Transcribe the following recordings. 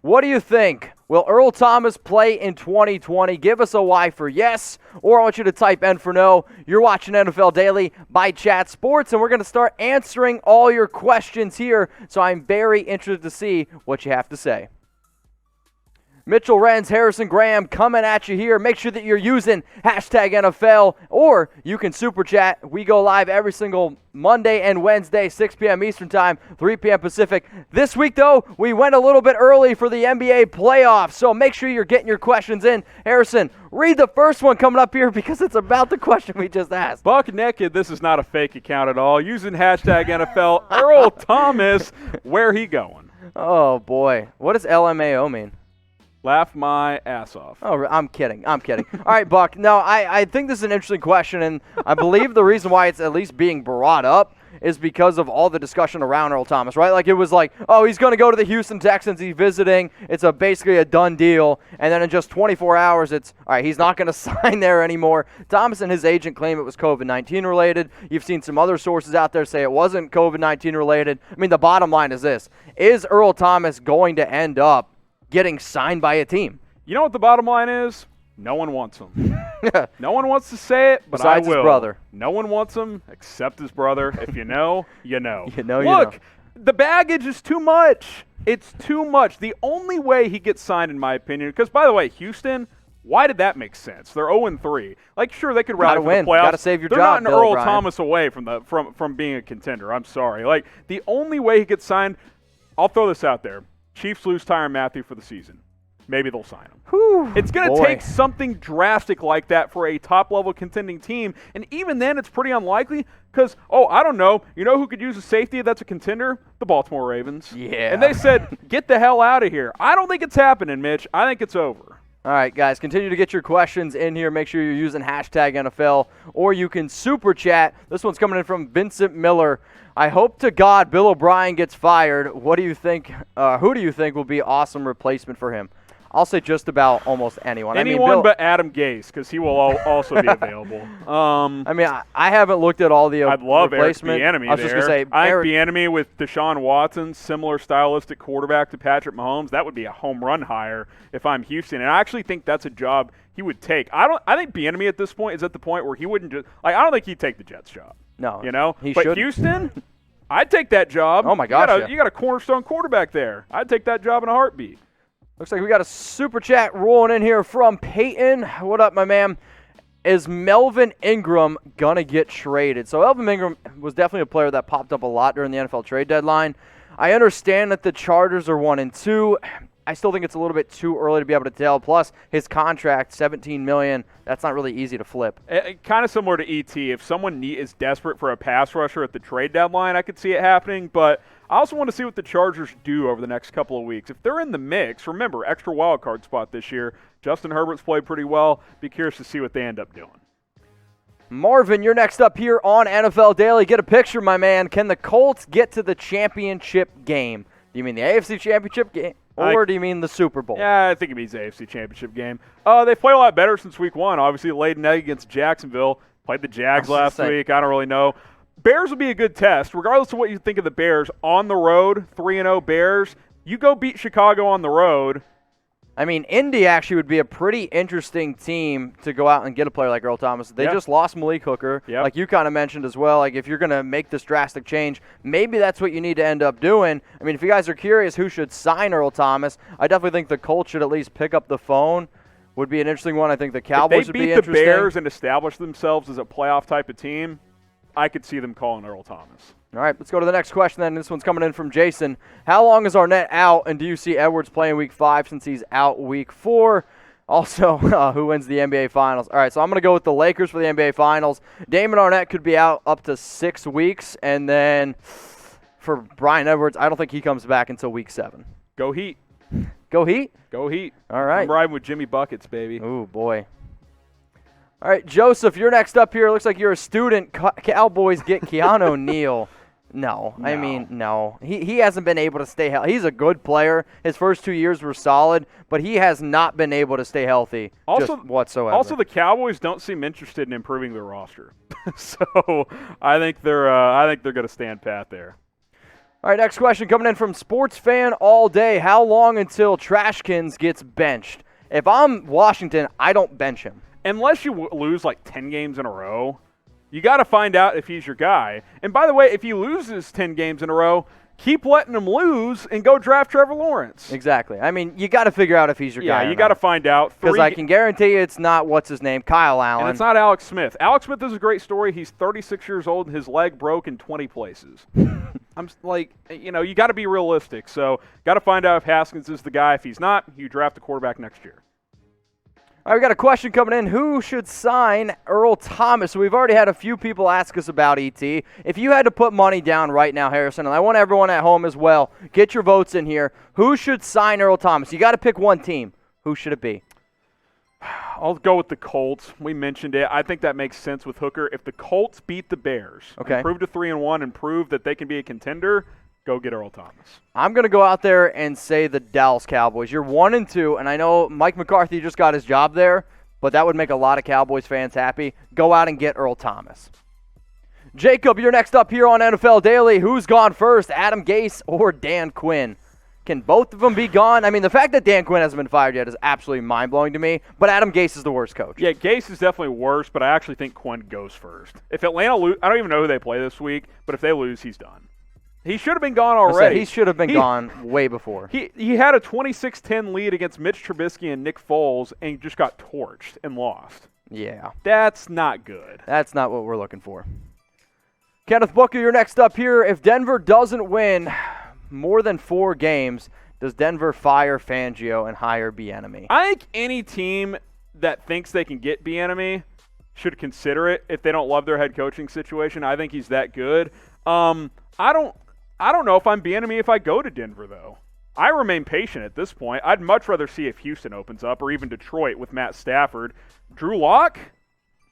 What do you think? Will Earl Thomas play in 2020? Give us a Y for yes, or I want you to type N for no. You're watching NFL Daily by Chat Sports, and we're going to start answering all your questions here, so I'm very interested to see what you have to say. Mitchell Renz, Harrison Graham coming at you here. Make sure that you're using hashtag NFL, or you can super chat. We go live every single Monday and Wednesday, 6 p.m. Eastern Time, 3 p.m. Pacific. This week, though, we went a little bit early for the NBA playoffs, so make sure you're getting your questions in. Harrison, read the first one coming up here because it's about the question we just asked. Buck naked, this is not a fake account at all. Using hashtag NFL, Earl Thomas, where he going? Oh, boy. What does LMAO mean? Laugh my ass off. Oh, I'm kidding. All right, Buck. No, I think this is an interesting question, and I believe the reason why it's at least being brought up is because of all the discussion around Earl Thomas, right? Like, it was like, oh, he's going to go to the Houston Texans. He's visiting. It's basically a done deal. And then in just 24 hours, it's, all right, he's not going to sign there anymore. Thomas and his agent claim it was COVID-19 related. You've seen some other sources out there say it wasn't COVID-19 related. I mean, the bottom line is this. Is Earl Thomas going to end up getting signed by a team? You know what the bottom line is? No one wants him. No one wants to say it, but besides I will. His brother. No one wants him except his brother. If you know, you know. Look, the baggage is too much. It's too much. The only way he gets signed, in my opinion, because, by the way, Houston, why did that make sense? They're 0-3. Like, sure, they could rally for the playoffs. Got to save your They're job, not an Earl Thomas away from being a contender. I'm sorry. Like, the only way he gets signed, I'll throw this out there. Chiefs lose Tyrann Mathieu for the season. Maybe they'll sign him. Whew, it's going to take something drastic like that for a top-level contending team, and even then it's pretty unlikely because, I don't know. You know who could use a safety that's a contender? The Baltimore Ravens. Yeah. And they said, get the hell out of here. I don't think it's happening, Mitch. I think it's over. All right, guys, continue to get your questions in here. Make sure you're using hashtag NFL, or you can super chat. This one's coming in from Vincent Miller. I hope to God Bill O'Brien gets fired. What do you think? Who do you think will be awesome replacement for him? I'll say just about almost anyone. Anyone but Adam Gase, because he will also be available. I haven't looked at all the I'd love replacement. Eric Bieniemy I was just going to say, I think Bieniemy with Deshaun Watson, similar stylistic quarterback to Patrick Mahomes, that would be a home run hire if I'm Houston. And I actually think that's a job he would take. I think Bieniemy at this point is at the point where he wouldn't just I don't think he'd take the Jets job. No, he shouldn't. Houston, I'd take that job. Oh my gosh, you got a cornerstone quarterback there. I'd take that job in a heartbeat. Looks like we got a super chat rolling in here from Peyton. What up, my man? Is Melvin Ingram going to get traded? So Melvin Ingram was definitely a player that popped up a lot during the NFL trade deadline. I understand that the Chargers are 1-2. I still think it's a little bit too early to be able to tell. Plus, his contract, $17 million, that's not really easy to flip. Kind of similar to E.T. If someone is desperate for a pass rusher at the trade deadline, I could see it happening. But I also want to see what the Chargers do over the next couple of weeks. If they're in the mix, remember, extra wild card spot this year. Justin Herbert's played pretty well. Be curious to see what they end up doing. Marvin, you're next up here on NFL Daily. Get a picture, my man. Can the Colts get to the championship game? Do you mean the AFC championship game? Or do you mean the Super Bowl? Yeah, I think it means the AFC Championship game. They play a lot better since week one. Obviously, laid an egg against Jacksonville. Played the Jags last week. I don't really know. Bears will be a good test. Regardless of what you think of the Bears, on the road, 3-0 Bears, you go beat Chicago on the road. I mean, Indy actually would be a pretty interesting team to go out and get a player like Earl Thomas. They just lost Malik Hooker, like you kind of mentioned as well. Like, if you're going to make this drastic change, maybe that's what you need to end up doing. I mean, if you guys are curious who should sign Earl Thomas, I definitely think the Colts should at least pick up the phone. Would be an interesting one. I think the Cowboys would be interesting. If they beat the Bears and establish themselves as a playoff type of team, I could see them calling Earl Thomas. All right, let's go to the next question then. This one's coming in from Jason. How long is Arnett out, and do you see Edwards playing Week 5 since he's out Week 4? Also, who wins the NBA Finals? All right, so I'm going to go with the Lakers for the NBA Finals. Damon Arnett could be out up to 6 weeks, and then for Brian Edwards, I don't think he comes back until Week 7. Go Heat. Go Heat? Go Heat. All right. I'm riding with Jimmy Buckets, baby. Ooh, boy. All right, Joseph, you're next up here. Looks like you're a student. Cowboys get Keanu Neal. No. I mean, no. He hasn't been able to stay healthy. He's a good player. His first 2 years were solid, but he has not been able to stay healthy whatsoever. Also, the Cowboys don't seem interested in improving their roster. So I think they're going to stand pat there. All right, next question coming in from Sports Fan All Day. How long until Trashkins gets benched? If I'm Washington, I don't bench him. Unless you lose like 10 games in a row, you got to find out if he's your guy. And by the way, if he loses 10 games in a row, keep letting him lose and go draft Trevor Lawrence. Exactly. I mean, you got to figure out if he's your guy. Yeah, you got to find out. Because I can guarantee you it's not, what's his name, Kyle Allen. And it's not Alex Smith. Alex Smith is a great story. He's 36 years old and his leg broke in 20 places. I'm like, you got to be realistic. So got to find out if Haskins is the guy. If he's not, you draft the quarterback next year. All right, we got a question coming in. Who should sign Earl Thomas? So we've already had a few people ask us about ET. If you had to put money down right now, Harrison, and I want everyone at home as well, get your votes in here. Who should sign Earl Thomas? You got to pick one team. Who should it be? I'll go with the Colts. We mentioned it. I think that makes sense with Hooker. If the Colts beat the Bears, improve to 3-1, and prove that they can be a contender, go get Earl Thomas. I'm going to go out there and say the Dallas Cowboys. You're 1-2, and I know Mike McCarthy just got his job there, but that would make a lot of Cowboys fans happy. Go out and get Earl Thomas. Jacob, you're next up here on NFL Daily. Who's gone first, Adam Gase or Dan Quinn? Can both of them be gone? I mean, the fact that Dan Quinn hasn't been fired yet is absolutely mind-blowing to me, but Adam Gase is the worst coach. Yeah, Gase is definitely worse, but I actually think Quinn goes first. If Atlanta lose, I don't even know who they play this week, but if they lose, he's done. He should have been gone already. He should have been gone way before. He had a 26-10 lead against Mitch Trubisky and Nick Foles and just got torched and lost. Yeah. That's not good. That's not what we're looking for. Kenneth Booker, you're next up here. If Denver doesn't win more than 4 games, does Denver fire Fangio and hire Bieniemy? I think any team that thinks they can get Bieniemy should consider it if they don't love their head coaching situation. I think he's that good. I don't know if I'm Bieniemy if I go to Denver, though. I remain patient at this point. I'd much rather see if Houston opens up or even Detroit with Matt Stafford. Drew Lock?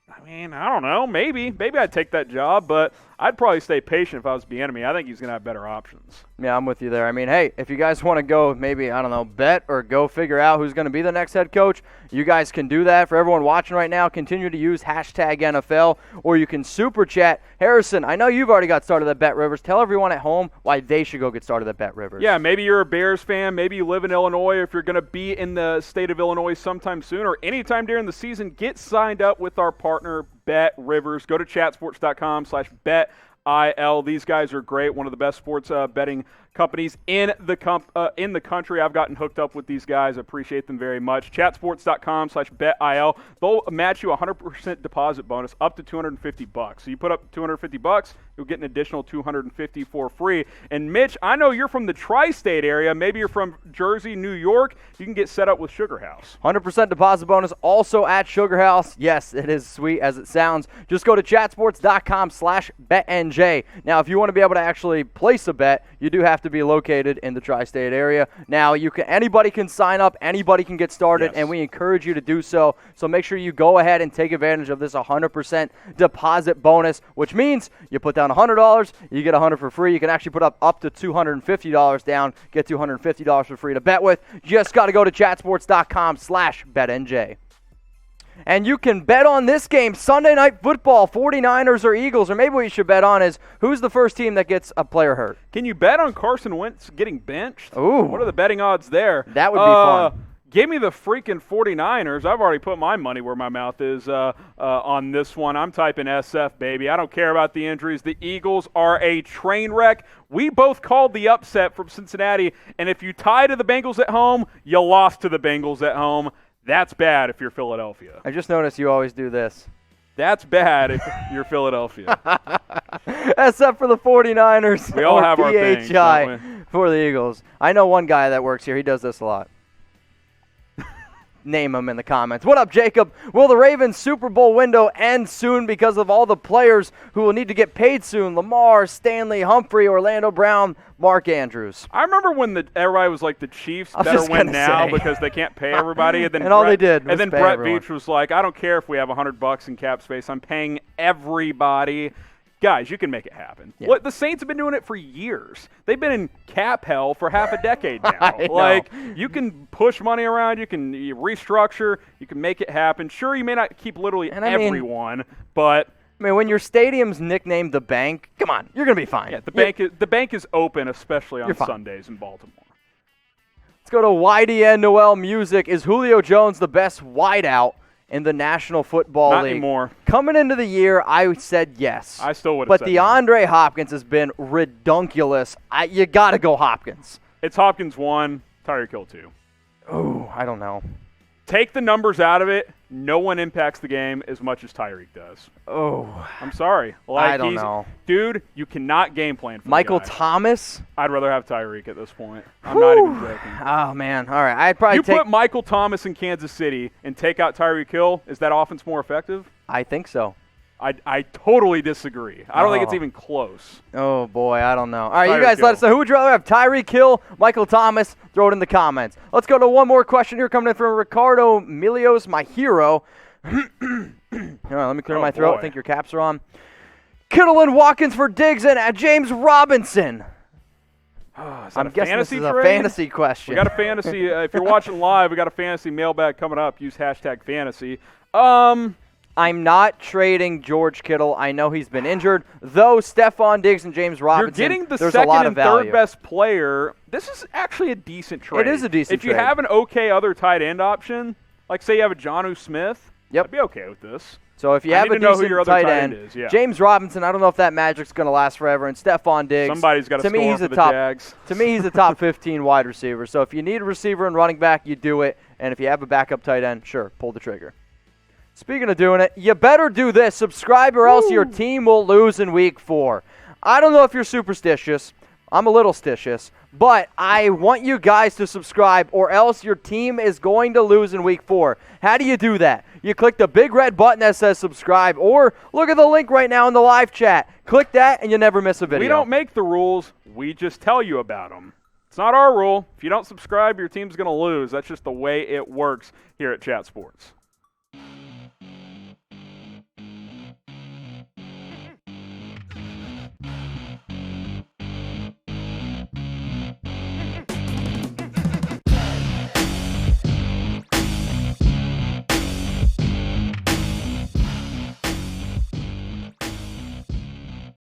I mean, I don't know. Maybe I'd take that job, but I'd probably stay patient if I was Bieniemy. I think he's going to have better options. Yeah, I'm with you there. I mean, hey, if you guys want to go maybe, I don't know, bet or go figure out who's going to be the next head coach, you guys can do that. For everyone watching right now, continue to use hashtag NFL, or you can super chat. Harrison, I know you've already got started at Bet Rivers. Tell everyone at home why they should go get started at Bet Rivers. Yeah, maybe you're a Bears fan. Maybe you live in Illinois. If you're going to be in the state of Illinois sometime soon or anytime during the season, get signed up with our partner, Bet Rivers. Go to chatsports.com/BetIL. These guys are great. One of the best sports betting companies in the country. I've gotten hooked up with these guys. I appreciate them very much. Chatsports.com/BetIL. They'll match you a 100% deposit bonus up to $250. So you put up $250, you'll get an additional $250 for free. And Mitch, I know you're from the tri-state area. Maybe you're from Jersey, New York. You can get set up with Sugar House. 100% deposit bonus also at Sugar House. Yes, it is sweet as it sounds. Just go to chatsports.com/BetNJ. Now, if you want to be able to actually place a bet, you do have to be located in the tri-state area. Now, anybody can sign up, anybody can get started, yes, and we encourage you to do so. So make sure you go ahead and take advantage of this 100% deposit bonus, which means you put down $100, you get $100 for free. You can actually put up to $250 down, get $250 for free to bet with. Just got to go to chatsports.com/BetNJ. And you can bet on this game, Sunday Night Football, 49ers or Eagles, or maybe what you should bet on is who's the first team that gets a player hurt. Can you bet on Carson Wentz getting benched? Ooh. What are the betting odds there? That would be fun. Give me the freaking 49ers. I've already put my money where my mouth is on this one. I'm typing SF, baby. I don't care about the injuries. The Eagles are a train wreck. We both called the upset from Cincinnati, and if you tie to the Bengals at home, you lost to the Bengals at home. That's bad if you're Philadelphia. I just noticed you always do this. That's bad if you're Philadelphia. Except for the 49ers. We all have our things, don't we? For the Eagles. I know one guy that works here. He does this a lot. Name him in the comments. What up, Jacob? Will the Ravens Super Bowl window end soon because of all the players who will need to get paid soon? Lamar, Stanley, Humphrey, Orlando Brown, Mark Andrews. I remember when everybody was like, the Chiefs better win now because they can't pay everybody. And then all they did was and then pay Brett everyone. Veach was like, I don't care if we have $100 in cap space. I'm paying everybody. Guys, you can make it happen. Yeah. The Saints have been doing it for years. They've been in cap hell for half a decade now. Like, you can push money around, you restructure, you can make it happen. Sure, you may not keep literally everyone, but I mean, when your stadium's nicknamed the Bank, come on, you're going to be fine. Yeah, the bank is open, especially on Sundays in Baltimore. Let's go to YDN Noel Music. Is Julio Jones the best wideout in the National Football League? Not anymore. Coming into the year, I said yes. I still would have said But DeAndre Hopkins has been redunculous. You got to go Hopkins. It's Hopkins 1, Tyreek Hill 2. Oh, I don't know. Take the numbers out of it. No one impacts the game as much as Tyreek does. Oh. I'm sorry. I don't know. Dude, you cannot game plan for Michael the guy. Thomas? I'd rather have Tyreek at this point. I'm not even joking. Oh, man. All right. I'd probably You put Michael Thomas in Kansas City and take out Tyreek Hill, is that offense more effective? I think so. I totally disagree. I don't think it's even close. Oh, boy, I don't know. All right, you Tyreek guys let Hill. us know. Who would you rather have, Tyreek Hill, Michael Thomas? Throw it in the comments. Let's go to one more question here coming in from Ricardo Milios, my hero. All right, let me clear my throat. Boy. I think your caps are on. Kittle and Watkins for Diggs and James Robinson. I'm guessing this is a fantasy question. We got a fantasy. If you're watching live, we got a fantasy mailbag coming up. Use #fantasy. I'm not trading George Kittle. I know he's been injured. Though Stephon Diggs and James Robinson, You're getting the there's second a lot and of value. third best player. This is actually a decent trade. It is a decent If you trade. have an okay other tight end option, like say you have a Jonnu Smith, I'd be okay with this. So if you I have need a to know who decent your other tight tight end end, is, yeah. James Robinson, I don't know if that magic's going to last forever, and Stephon Diggs. Somebody's got to to me, score he's for a the top, Jags. To me, he's a top 15 wide receiver. So if you need a receiver and running back, you do it. And if you have a backup tight end, sure, pull the trigger. Speaking of doing it, you better do this. Subscribe or else your team will lose in week 4. I don't know if you're superstitious. I'm a little stitious. But I want you guys to subscribe or else your team is going to lose in week 4. How do you do that? You click the big red button that says subscribe or look at the link right now in the live chat. Click that and you never miss a video. We don't make the rules. We just tell you about them. It's not our rule. If you don't subscribe, your team's going to lose. That's just the way it works here at Chat Sports.